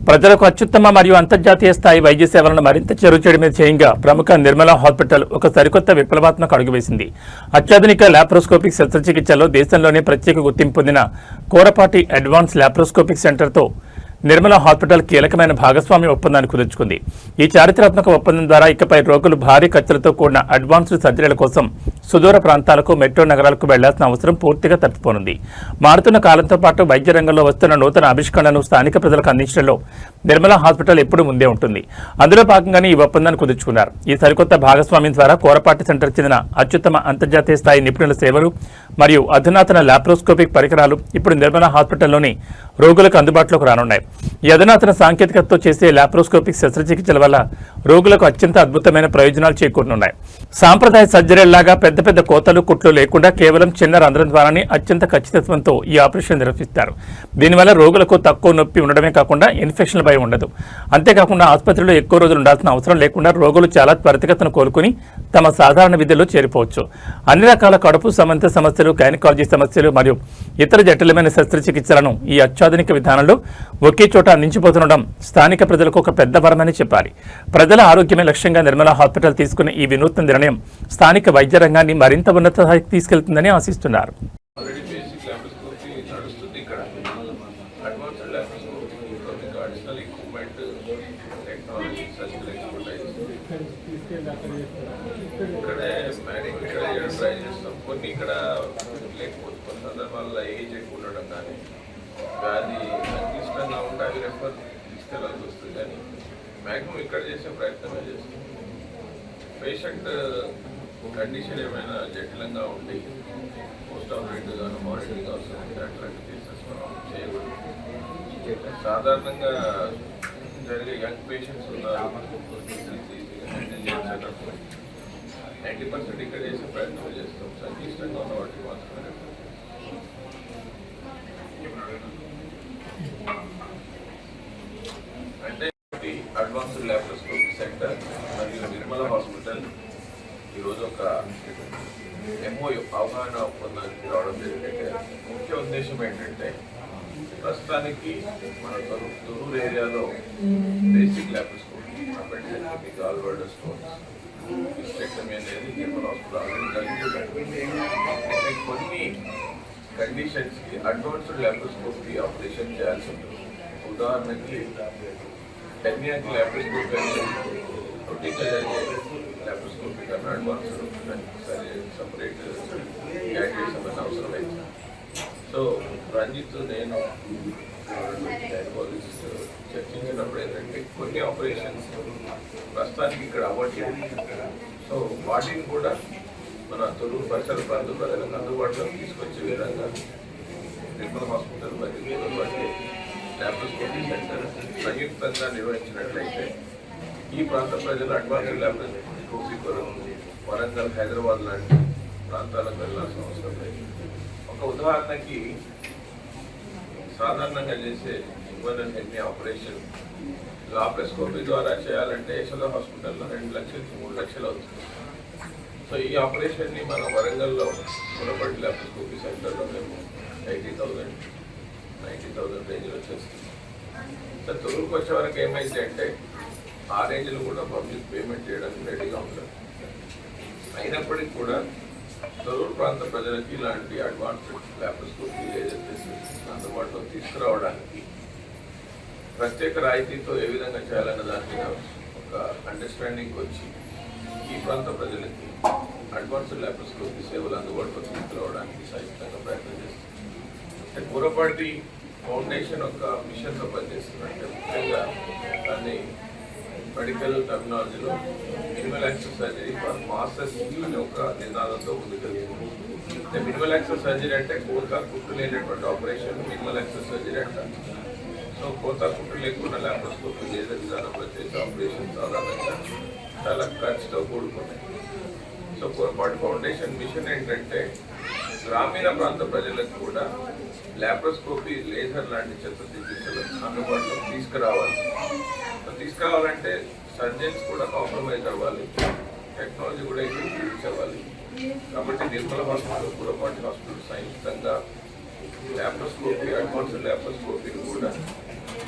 ప్రజలకు అత్యుత్తమ మరియు అంతర్జాతీయ స్థాయి వైద్య సేవలను మరింత చేరువచేయడమే ధ్యేయంగా ప్రముఖ నిర్మలా హాస్పిటల్ ఒక సరికొత్త విప్లవాత్మక అడుగు వేసింది. అత్యాధునిక లాప్రోస్కోపిక్ శస్త్రచికిత్సలో దేశంలోనే ప్రత్యేక గుర్తింపు పొందిన కోరపాటి అడ్వాన్స్ లాప్రోస్కోపిక్ సెంటర్తో నిర్మలా హాస్పిటల్ కీలకమైన భాగస్వామ్య ఒప్పందాన్ని కుదుర్చుకుంది. ఈ చారిత్రాత్మక ఒప్పందం ద్వారా ఇకపై రోగులు భారీ ఖర్చులతో కూడిన అడ్వాన్స్డ్ సర్జరీల కోసం సుదూర ప్రాంతాలకు, మెట్రో నగరాలకు వెళ్లాల్సిన అవసరం పూర్తిగా తప్పిపోనుంది. మారుతున్న కాలంతో పాటు వైద్య రంగంలో వస్తున్న నూతన ఆవిష్కరణలను స్థానిక ప్రజలకు అందించడంలో నిర్మలా హాస్పిటల్ ఎప్పుడూ ముందే ఉంటుంది. అందులో భాగంగానే ఈ ఒప్పందాన్ని కుదుర్చుకున్నారు. ఈ సరికొత్త భాగస్వామ్యం ద్వారా కోరపాటి సెంటర్ చెందిన అత్యుత్తమ అంతర్జాతీయ స్థాయి నిపుణుల సేవలు మరియు అధునాతన లాప్రోస్కోపిక్ పరికరాలు ఇప్పుడు నిర్మలా హాస్పిటల్లోని రోగులకు అందుబాటులోకి రానున్నాయి. ఈ అధునాతన సాంకేతికతతో చేసే లాప్రోస్కోపిక్ శస్త్రచికిత్సల వల్ల రోగులకు అత్యంత అద్భుతమైన ప్రయోజనాలు చేకూరనున్నాయి. సాంప్రదాయ సర్జరీలాగా పెద్ద పెద్ద కోతలు, కుట్లు లేకుండా కేవలం చిన్న రంధ్రం ద్వారానే అత్యంత ఖచ్చితత్వంతో ఈ ఆపరేషన్ నిర్వహిస్తారు. దీనివల్ల రోగులకు తక్కువ నొప్పి ఉండడమే కాకుండా ఇన్ఫెక్షన్ల భయం ఉండదు. అంతేకాకుండా ఆసుపత్రిలో ఎక్కువ రోజులు ఉండాల్సిన అవసరం లేకుండా రోగులు చాలా త్వరితగతిన కోలుకుని తమ సాధారణ విధుల్లో చేరిపోవచ్చు. అన్ని రకాల కడుపు సంబంధిత సమస్యలు, గైనకాలజీ సమస్యలు మరియు ఇతర జటిలమైన శస్త్రచికిత్సలను ఈ అత్యాధునిక విధానంలో ఒకే చోట అందించిపోతుండడం స్థానిక ప్రజలకు ఒక పెద్ద వరమని చెప్పాలి. ప్రజల ఆరోగ్యమే లక్ష్యంగా నిర్మలా హాస్పిటల్ తీసుకున్న ఈ వినూత్న నిర్ణయం స్థానిక వైద్య రంగాన్ని మరింత ఉన్నత స్థాయికి తీసుకెళ్తుందని ఆశిస్తున్నారు. కొన్ని ఇక్కడ లేకపోతే కొన్ని సందర్భాల్లో ఏజ్ ఎక్కువ ఉండడం కానీ వ్యాధి సంక్లిష్టంగా ఉంటే అవి రెఫర్ తీసుకెళ్ళాల్సి వస్తుంది. కానీ మ్యాక్సిమం ఇక్కడ చేసే ప్రయత్నమే చేస్తుంది. పేషెంట్ కండిషన్ ఏమైనా జటిలంగా ఉండి పోస్ట్ ఆపరేటివ్ గాను మానిటరింగ్ అవసరం ఉంటే అట్లాంటి కేసెస్ మనం చేయకూడదు. సాధారణంగా జరిగే యంగ్ పేషెంట్స్ ఉన్నారు, 90% ఇక్కడ చేసే ప్రయత్నం చేస్తాం. సంక్లిష్టంగా ఉన్న వాటికి మాత్రమే. అంటే అడ్వాన్స్డ్ లాప్రోస్కోపిక్ సెంటర్ మరియు నిర్మలా హాస్పిటల్ ఈరోజు ఒక ఎంఓయు అవగాహన ఒప్పందానికి రావడం జరిగిందంటే ముఖ్య ఉద్దేశం ఏంటంటే ప్రస్తుతానికి మన తొర్రూరు ఏరియాలో basic laparoscopy, appendicectomy, gall bladder stones, hysterectomy అనేది నిర్మల్ హాస్పిటల్ జరిగింది. కొన్ని కండిషన్స్కి అడ్వాన్స్డ్ లాప్రోస్కోపీ ఆపరేషన్ చేయాల్సి ఉంటుంది. ఉదాహరణకి టెర్నియాకి లాప్రోస్కోపీ అంటే రొటీన్గా జరిగే లాప్రోస్కోపీ కన్నా అడ్వాన్స్డ్ సపరేట్ యాడ్ చేసామని అవసరం అయితే. సో రంజిత్ నేను గైనకాలజిస్ట్ చర్చించినప్పుడు ఏంటంటే కొన్ని ఆపరేషన్స్ ప్రస్తుతానికి ఇక్కడ అవ్వట్లేదు. సో వాటిని కూడా మన తొర్రూరు పరిసర ప్రాంత ప్రజలకు అందుబాటులో తీసుకొచ్చే విధంగా నిర్మల్ హాస్పిటల్ మరియు కోరపాటి లాప్రోస్కోపీ సెంటర్ సంయుక్తంగా నిర్వహించినట్లయితే ఈ ప్రాంత ప్రజలు అడ్వాన్స్డ్ లాప్రోస్కోపీ కొరకు వరంగల్, హైదరాబాద్ లాంటి ప్రాంతాలకు వెళ్ళాల్సిన అవసరం లేదు. ఒక ఉదాహరణకి సాధారణంగా చేసే ఇంపార్టెంట్ హెర్నియా ఆపరేషన్ లాప్రోస్కోపీ ద్వారా చేయాలంటే యశోద హాస్పిటల్లో 2 లక్షల నుంచి 3 లక్షలు అవుతుంది. సో ఈ ఆపరేషన్ని మన వరంగల్లో కోరపాటి లాప్రోస్కోపీ సెంటర్లో మేము 80,000, 90,000 రేంజ్లో చేస్తుంది. సో తొర్రూరుకు వచ్చే వరకు ఏమైంది అంటే ఆ రేంజ్లో కూడా పబ్లిక్ పేమెంట్ చేయడానికి రెడీగా ఉంటారు. అయినప్పటికీ కూడా తొర్రూరు ప్రాంత ప్రజలకి ఇలాంటి అడ్వాన్స్డ్ లాప్రోస్కోపీ లేజర్ ఫెసిలిటీస్ అందుబాటులో తీసుకురావడానికి ప్రత్యేక రాయితీతో ఏ విధంగా చేయాలన్న దాని మీద ఒక అండర్స్టాండింగ్ వచ్చి ఈ ప్రాంత ప్రజలకి అడ్వాన్స్డ్ లాప్రోస్కోపీ సేవలు అందుబాటులో తీసుకురావడానికి సంయుక్తంగా ప్రయత్నం చేస్తుంది. కోరపాటి ఫౌండేషన్ ఒక మిషన్తో పనిచేస్తుందంటే ముఖ్యంగా దాన్ని మెడికల్ టెర్మినాలజీలో minimal access surgery for masses అనే ఒక నినాదంతో ముందుకెళ్తుంది. మినిమల్ యాక్సెస్ సర్జరీ అంటే కోత కుట్టు లేనటువంటి ఆపరేషన్ మినిమల్ యాక్సెస్ సర్జరీ అంటారు. సో కోత కుట్టు లేకుండా లాప్రోస్కోపీ లేజర్ విధానంలో చేసే ఆపరేషన్ సాధారణంగా చాలా ఖర్చుతో కూడుకున్నాయి. సో కోరపాటి ఫౌండేషన్ మిషన్ ఏంటంటే గ్రామీణ ప్రాంత ప్రజలకు కూడా లాప్రోస్కోపీ, లేజర్ లాంటి శస్త్రచికిత్సలు అందుబాటులో తీసుకురావాలంటే సర్జన్స్ కూడా కాంప్రమైజ్ అవ్వాలి, టెక్నాలజీ కూడా యూజ్ అవ్వాలి. కాబట్టి నిర్మల్ హాస్పిటల్, కోరపాటి హాస్పిటల్ సంయుక్తంగా లాప్రోస్కోపీ, అడ్వాన్స్డ్ లాప్రోస్కోపీని కూడా